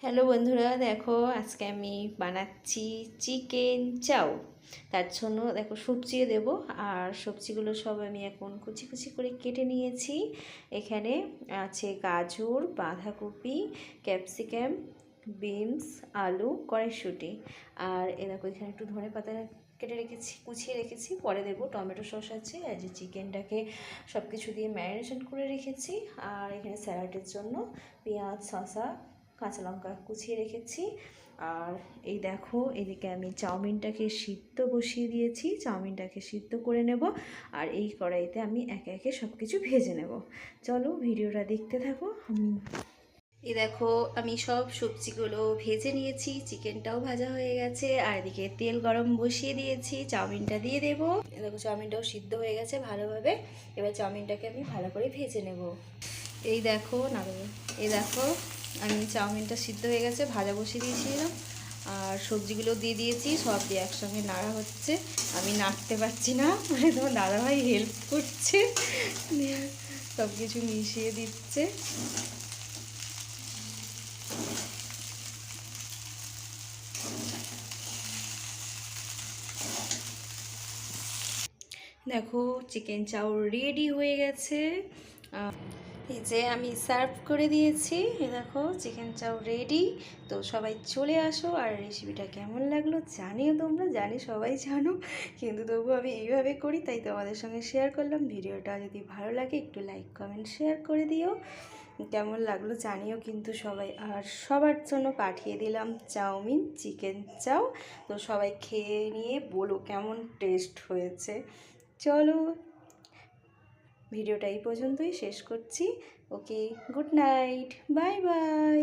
Hello বন্ধুরা, দেখো আজকে আমি বানাচ্ছি চিকেন চাউ। তার জন্য দেখো সবজিও দেবো, আর সবজিগুলো সব আমি এখন কুচি কুচি করে কেটে নিয়েছি। এখানে আছে গাজর, বাঁধাকপি, ক্যাপসিকাম, বিনস, আলু, কড়াইশুঁটি। আর এ দেখো এখানে একটু ধনেপাতা কেটে রেখেছি, কুচিয়ে রেখেছি, পরে দেবো। টমেটো সস আছে, আর যে চিকেনটাকে সব কিছু দিয়ে ম্যারিনেশন করে রেখেছি। আর এখানে স্যালাডের জন্য পেঁয়াজ, শসা, কাঁচা লঙ্কা কুচিয়ে রেখেছি। আর এই দেখো এদিকে আমি চাউমিনটাকে সিদ্ধ বসিয়ে দিয়েছি, চাউমিনটাকে সিদ্ধ করে নেব। আর এই কড়াইতে আমি একে একে সব কিছু ভেজে নেব। চলো ভিডিওটা দেখতে থাকো। এই দেখো আমি সব সবজিগুলো ভেজে নিয়েছি, চিকেনটাও ভাজা হয়ে গেছে, আর এদিকে তেল গরম বসিয়ে দিয়েছি, চাউমিনটা দিয়ে দেবো। এই দেখো চাউমিনটাও সিদ্ধ হয়ে গেছে ভালোভাবে। এবার চাউমিনটাকে আমি ভালো করে ভেজে নেব। এই দেখো এই দেখো আমি চাউমিনটা সিদ্ধ হয়ে গেছে, ভাজা বসিয়ে দিয়েছিলাম, আর সবজিগুলো দিয়ে দিয়েছি, সব দিয়ে একসঙ্গে নাড়া হচ্ছে। আমি নাড়তে পারছি না, মানে তোমার দাদাভাই হেল্প করছে, সব কিছু মিশিয়ে দিচ্ছে। দেখো চিকেন চাউ রেডি হয়ে গেছে। এই যে আমি সার্ভ করে দিয়েছি। এই দেখো চিকেন চাউ রেডি। তো সবাই চলে আসো, আর রেসিপিটা কেমন লাগলো জানিও তোমরা, জানি সবাই জানো, কিন্তু তবু আমি এইভাবে করি তাই তোমাদের সঙ্গে শেয়ার করলাম। ভিডিওটা যদি ভালো লাগে একটু লাইক কমেন্ট শেয়ার করে দিও, কেমন লাগলো জানিও কিন্তু সবাই। আর সবার জন্য পাঠিয়ে দিলাম চাউমিন, চিকেন চাউ। তো সবাই খেয়ে নিয়ে বলো কেমন টেস্ট হয়েছে। চলো ভিডিওটা এই পর্যন্তই শেষ করছি। ওকে, গুড নাইট, বাই বাই।